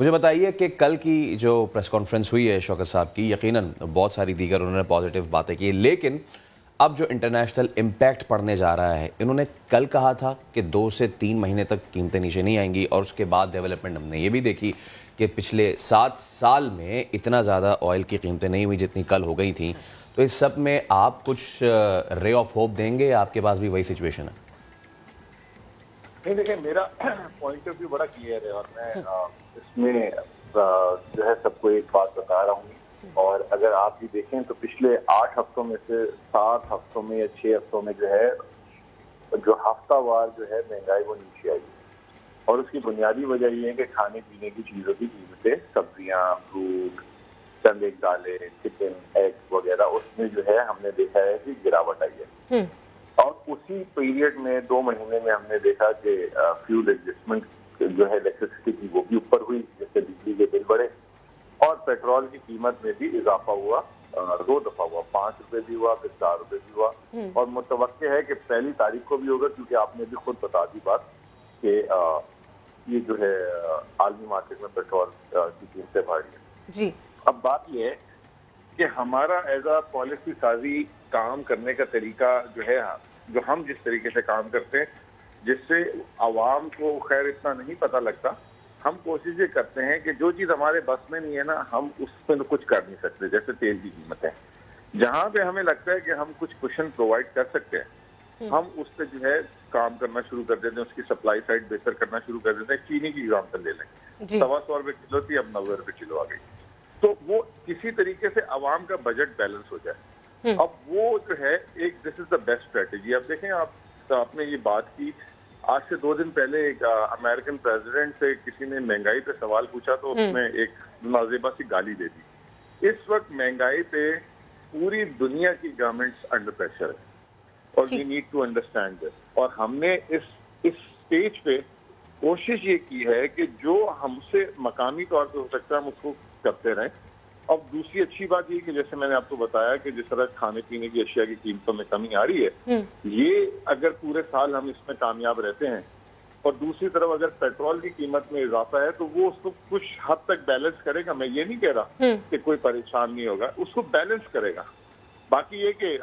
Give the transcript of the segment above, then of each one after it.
मुझे बताइए कि कल की जो प्रेस कॉन्फ्रेंस हुई है शौकत साहब की, यकीनन बहुत सारी दीगर उन्होंने पॉजिटिव बातें की, लेकिन अब जो इंटरनेशनल इम्पैक्ट पड़ने जा रहा है, इन्होंने कल कहा था कि 2 से 3 महीने तक कीमतें नीचे नहीं आएंगी और उसके बाद डेवलपमेंट हमने ये भी देखी कि पिछले 7 साल में इतना ज़्यादा ऑयल की कीमतें नहीं हुई जितनी कल हो गई थी। तो इस सब में आप कुछ रे ऑफ होप देंगे या आपके पास भी वही सिचुएशन है? नहीं, देखिए मेरा पॉइंट ऑफ व्यू बड़ा क्लियर है और मैं इसमें जो है सबको एक बात बता रहा हूँ। और अगर आप भी देखें तो पिछले 8 हफ्तों में से 7 हफ्तों में या 6 हफ्तों में जो है जो हफ्तावार जो है महंगाई वो नीचे आई है। और उसकी बुनियादी वजह ये है कि खाने पीने की चीज़ों की कीमतें, सब्जियाँ, फ्रूट, चंद एक दालें, चिकन, एग वगैरह, उसमें जो है हमने देखा है कि गिरावट आई है। और उसी पीरियड में 2 महीने में हमने देखा कि फ्यूल एडजस्टमेंट जो है इलेक्ट्रिसिटी की वो भी ऊपर हुई, जिससे बिजली के बिल बढ़े और पेट्रोल की कीमत में भी इजाफा हुआ। 2 दफा हुआ, 5 रुपए भी हुआ, फिर 4 रुपए भी हुआ और मुतवक्के है कि 1 तारीख को भी होगा, क्योंकि आपने भी खुद बता दी बात कि ये जो है आलमी मार्केट में पेट्रोल की कीमतें बढ़ रही है जी। अब बात यह है कि हमारा एज अ पॉलिसी साजी काम करने का तरीका जो है, जो हम जिस तरीके से काम करते हैं, जिससे आवाम को खैर इतना नहीं पता लगता, हम कोशिश ये करते हैं कि जो चीज़ हमारे बस में नहीं है ना, हम उसमें तो कुछ कर नहीं सकते। जैसे तेल की कीमत है, जहाँ पे हमें लगता है कि हम कुछ कुशन प्रोवाइड कर सकते हैं, हम उस पर जो है काम करना शुरू कर देते हैं, उसकी सप्लाई साइड बेहतर करना शुरू कर देते हैं। चीनी की एग्जाम्पल ले लें, 125 रुपए किलो थी, अब 90 रुपए किलो आ गई। तो वो किसी तरीके से आवाम का बजट बैलेंस हो जाए। अब वो जो है एक this is the best strategy. अब देखें, आपने ये बात की, आज से 2 दिन पहले एक अमेरिकन प्रेसिडेंट से किसी ने महंगाई पे सवाल पूछा तो उसने एक नाजेबा सी गाली दे दी। इस वक्त महंगाई पे पूरी दुनिया की गवर्नमेंट्स अंडर प्रेशर है और we need to understand this. और हमने इस स्टेज पे कोशिश ये की है कि जो हमसे मकामी तौर पे हो सकता है हम उसको करते रहें। अब दूसरी अच्छी बात ये कि जैसे मैंने आपको बताया कि जिस तरह खाने पीने की अशिया की कीमतों में कमी आ रही है, ये अगर पूरे साल हम इसमें कामयाब रहते हैं और दूसरी तरफ अगर पेट्रोल की कीमत में इजाफा है तो वो उसको कुछ हद तक बैलेंस करेगा। मैं ये नहीं कह रहा कि कोई परेशान नहीं होगा, उसको बैलेंस करेगा। बाकी ये कि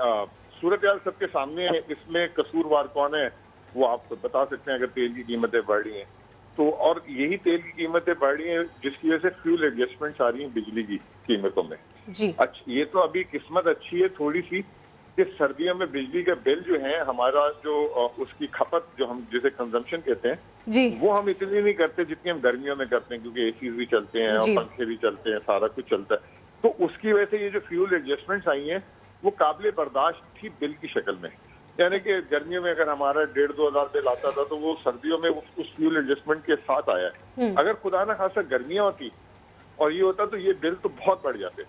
सूरत हाल सबके सामने है, इसमें कसूरवार कौन है वो आप बता सकते हैं। अगर तेल की कीमतें बढ़ रही हैं तो, और यही तेल की कीमतें बढ़ रही हैं जिसकी वजह से फ्यूल एडजस्टमेंट आ रही है बिजली की कीमतों में जी। अच्छा, ये तो अभी किस्मत अच्छी है थोड़ी सी कि सर्दियों में बिजली का बिल जो है हमारा, जो उसकी खपत जो हम जिसे कंजम्पशन कहते हैं जी, वो हम इतनी नहीं करते जितनी हम गर्मियों में करते हैं, क्योंकि एसी भी चलते हैं और पंखे भी चलते हैं, सारा कुछ चलता है। तो उसकी वजह से ये जो फ्यूल एडजस्टमेंट्स आई हैं वो काबिल बर्दाश्त थी बिल की शक्ल में। यानी कि गर्मियों में अगर हमारा 1,500-2 हज़ार बिल आता था तो वो सर्दियों में उस फ्यूल एडजस्टमेंट के साथ आया है। अगर खुदा ना खासा गर्मियां होती और ये होता तो ये बिल तो बहुत बढ़ जाते।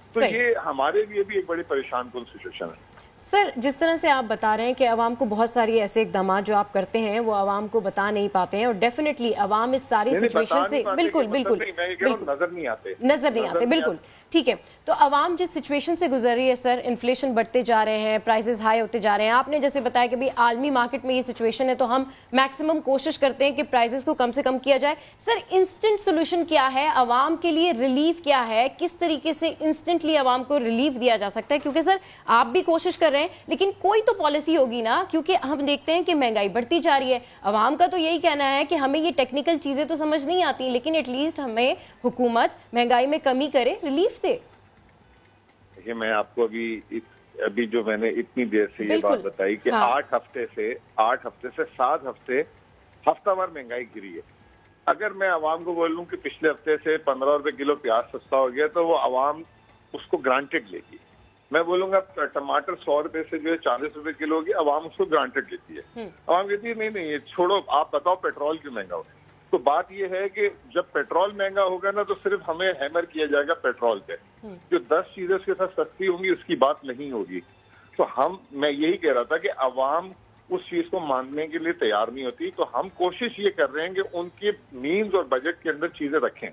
तो ये हमारे लिए भी एक बड़ी परेशान कुन सिचुएशन है। सर, जिस तरह से आप बता रहे हैं कि आवाम को बहुत सारी ऐसे इकदाम जो आप करते हैं वो आवाम को बता नहीं पाते हैं और डेफिनेटली आवाम इस सारी सिचुएशन से बिल्कुल नजर नहीं आते बिल्कुल ठीक है। तो आवाम जिस सिचुएशन से गुजर रही है सर, इन्फ्लेशन बढ़ते जा रहे हैं, प्राइसेस हाई होते जा रहे हैं, आपने जैसे बताया कि भाई आलमी मार्केट में ये सिचुएशन है तो हम मैक्सिमम कोशिश करते हैं कि प्राइसेस को कम से कम किया जाए। सर, इंस्टेंट सोल्यूशन क्या है आवाम के लिए, रिलीफ क्या है, किस तरीके से इंस्टेंटली आवाम को रिलीफ दिया जा सकता है? क्योंकि सर आप भी कोशिश कर रहे हैं लेकिन कोई तो पॉलिसी होगी ना, क्योंकि हम देखते हैं कि महंगाई बढ़ती जा रही है। आवाम का तो यही कहना है कि हमें ये टेक्निकल चीजें तो समझ नहीं आती, लेकिन एटलीस्ट हमें हुकूमत महंगाई में कमी करे, रिलीफ दे। देखिए, मैं आपको अभी जो मैंने इतनी देर से ये बात बताई कि 8 हफ्ते से 7 हफ्ते हफ्तावार महंगाई गिरी है। अगर मैं आवाम को बोलूं कि पिछले हफ्ते से 15 रुपए किलो प्याज सस्ता हो गया तो वो आवाम उसको ग्रांटेड लेगी। मैं बोलूंगा टमाटर 100 रुपए से जो है 40 रुपए किलो होगी, आवाम उसको ग्रांटेड लेती है। आवाम कहती है नहीं ये छोड़ो, आप बताओ पेट्रोल क्यों महंगा हो। तो बात यह है कि जब पेट्रोल महंगा होगा ना तो सिर्फ हमें हैमर किया जाएगा पेट्रोल पे, जो 10 चीजें उसके साथ सस्ती होंगी उसकी बात नहीं होगी। तो मैं यही कह रहा था कि आवाम उस चीज को मानने के लिए तैयार नहीं होती, तो हम कोशिश ये कर रहे हैं कि उनके मीन्स और बजट के अंदर चीजें रखें।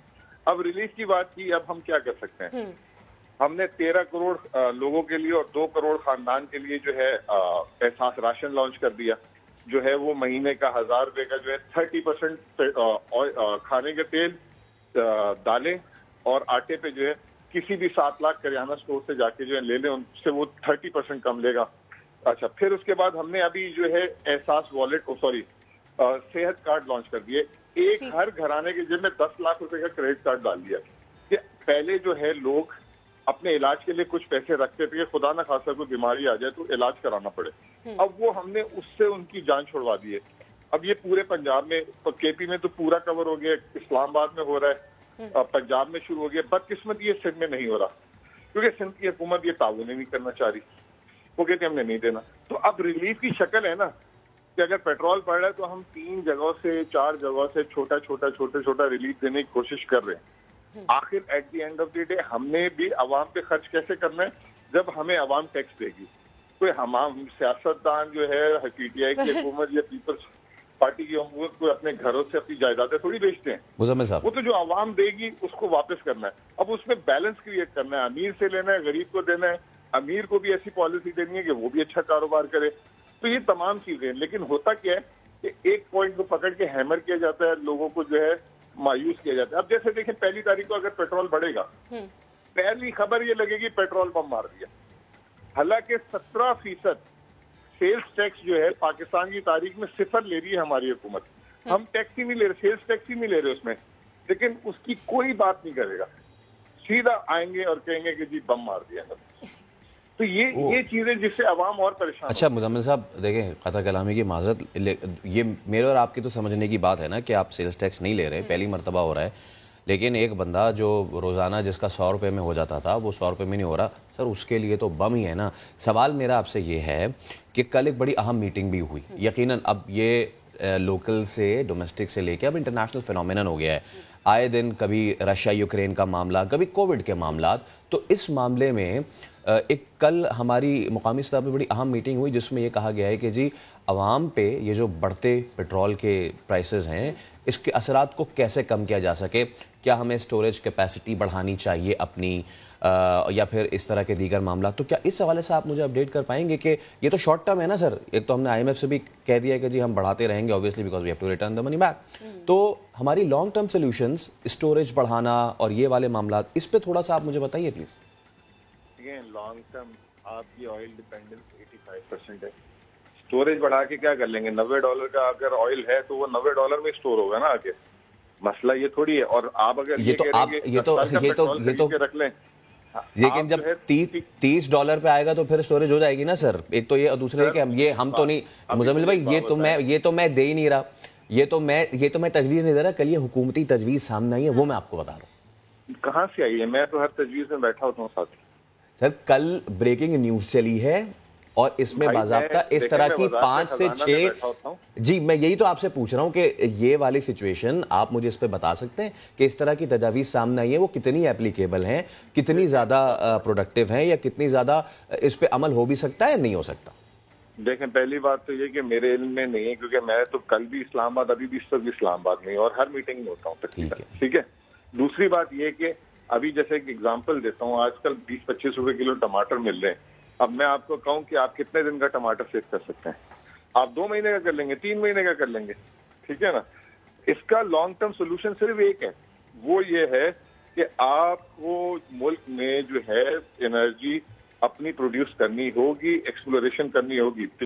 अब रिलीफ की बात की, अब हम क्या कर सकते हैं? हमने 13 करोड़ लोगों के लिए और 2 करोड़ खानदान के लिए जो है एहसास राशन लॉन्च कर दिया, जो है वो महीने का 1,000 रुपए का जो है 30% खाने का तेल दालें और आटे पे जो है किसी भी 7 लाख करियाना स्टोर से जाके जो है ले लें, उनसे वो 30% कम लेगा। अच्छा, फिर उसके बाद हमने अभी जो है एहसास वॉलेट सेहत कार्ड लॉन्च कर दिए। एक हर घराने के जेब में 10 लाख रुपए का क्रेडिट कार्ड डाल दिया कि पहले जो है लोग अपने इलाज के लिए कुछ पैसे रखते थे कि खुदा ना खासा कोई बीमारी आ जाए तो इलाज कराना पड़े। अब वो हमने उससे उनकी जान छुड़वा दी है। अब ये पूरे पंजाब में, केपी में तो पूरा कवर हो गया, इस्लामाबाद में हो रहा है, पंजाब में शुरू हो गया। बदकिस्मत ये सिंध में नहीं हो रहा क्योंकि सिंध की हुकूमत ये ताउन ही नहीं करना चाह रही, वो कहते हमने नहीं देना। तो अब रिलीफ की शक्ल है ना कि अगर पेट्रोल पड़ रहा है तो हम 3 जगहों से 4 जगहों से छोटा छोटा रिलीफ देने की कोशिश कर रहे हैं। आखिर at the end of the day हमने भी अवाम पे खर्च कैसे करना है जब हमें अवाम टैक्स देगी। कोई हम सियासतदान जो है पीटीआई की हुकूमत या पीपल्स पार्टी की हुकूमत को अपने घरों से अपनी जायदादें थोड़ी बेचते हैं। मुजम्मिल साहब, वो तो जो अवाम देगी उसको वापस करना है। अब उसमें बैलेंस क्रिएट करना है, अमीर से लेना है, गरीब को देना है, अमीर को भी ऐसी पॉलिसी देनी है कि वो भी अच्छा कारोबार करे। तो ये तमाम चीजें, लेकिन होता क्या है कि एक पॉइंट को पकड़ के हैमर किया जाता है, लोगों को जो है मायूस किया जाता है। अब जैसे देखें, पहली तारीख को अगर पेट्रोल बढ़ेगा, पहली खबर ये लगेगी पेट्रोल पंप मार दिया। हालांकि 17% सेल्स टैक्स जो है पाकिस्तान की तारीख में सिफर ले रही है हमारी हुकूमत। हम टैक्स ही नहीं ले रहे, सेल्स टैक्स ही नहीं ले रहे उसमें, लेकिन उसकी कोई बात नहीं करेगा। सीधा आएंगे और कहेंगे कि जी बम मार दिया। तो ये चीजें जिससे अवाम और परेशान। अच्छा मुजम्मिल साहब, देखें कता कलामी की माजरत, ये मेरे और आपकी तो समझने की बात है ना कि आप सेल्स टैक्स नहीं ले रहे, पहली मरतबा हो रहा है। लेकिन एक बंदा जो रोज़ाना जिसका 100 रुपये में हो जाता था वो 100 रुपये में नहीं हो रहा सर, उसके लिए तो बम ही है ना। सवाल मेरा आपसे ये है कि कल एक बड़ी अहम मीटिंग भी हुई, यकीनन अब ये लोकल से डोमेस्टिक से लेके अब इंटरनेशनल फिनोमिनन हो गया है। आए दिन कभी रशिया यूक्रेन का मामला, कभी कोविड के मामला। तो इस मामले में एक कल हमारी मुकामी स्तर पर बड़ी अहम मीटिंग हुई जिसमें ये कहा गया है कि जी आवाम पे ये जो बढ़ते पेट्रोल के प्राइसेस हैं इसके असरात को कैसे कम किया जा सके। क्या हमें स्टोरेज कैपेसिटी बढ़ानी चाहिए अपनी, या फिर इस तरह के दीगर मामला। तो क्या इस हवाले से आप मुझे अपडेट कर पाएंगे कि ये तो शॉर्ट टर्म है ना सर, एक तो हमने IMF से भी कह दिया है कि जी हम बढ़ाते रहेंगे obviously because we have to return the money back. तो हमारी लॉन्ग टर्म सोल्यूशंस, स्टोरेज बढ़ाना और ये वाले मामला, इस पर थोड़ा सा आप मुझे बताइए प्लीज। लॉन्ग टर्म आपकी ऑयल डिपेंडेंस 85% है। स्टोरेज बढ़ा के क्या कर लेंगे? $90 का अगर ऑयल है तो वो $90 में स्टोर होगा ना आगे। मसला ये थोड़ी है। और आप अगर ये तो रख लें, लेकिन जब $30 पे आएगा तो फिर स्टोरेज हो जाएगी ना सर। एक तो ये, और दूसरे कि हम तो नहीं मुजम्मिल भाई, ये तो मैं दे ही नहीं रहा, ये तो मैं तजवीज नहीं दे रहा। कल ये हुकूमती तजवीज सामने आई है, वो मैं आपको बता रहा हूँ। कहाँ से आई है? मैं तो हर तजवीज में बैठा होता हूँ साथ। सर कल ब्रेकिंग न्यूज चली है और इसमें बाज़ाब्ता इस तरह की 5 से 6, जी मैं यही तो आपसे पूछ रहा हूं कि ये वाली सिचुएशन आप मुझे इस पे बता सकते हैं कि इस तरह की तजावीज सामने आई है, वो कितनी एप्लीकेबल हैं, कितनी ज्यादा प्रोडक्टिव हैं, या कितनी ज्यादा इस पे अमल हो भी सकता है, नहीं हो सकता। देखें, पहली बात तो ये कि मेरे इल्म में नहीं है, क्योंकि मैं तो कल भी इस्लामाबाद, अभी भी इस वक्त इस्लामाबाद में और हर मीटिंग में होता हूँ तकरीबन, ठीक है। दूसरी बात ये कि अभी जैसे एक एग्जांपल देता हूँ, आजकल 20-25 रुपए किलो टमाटर मिल रहे हैं। अब मैं आपको कहूँ कि आप कितने दिन का टमाटर सेव कर सकते हैं? आप 2 महीने का कर लेंगे, 3 महीने का कर लेंगे, ठीक है ना। इसका लॉन्ग टर्म सोल्यूशन सिर्फ एक है, वो ये है कि आपको मुल्क में जो है एनर्जी अपनी प्रोड्यूस करनी होगी, एक्सप्लोरेशन करनी होगी।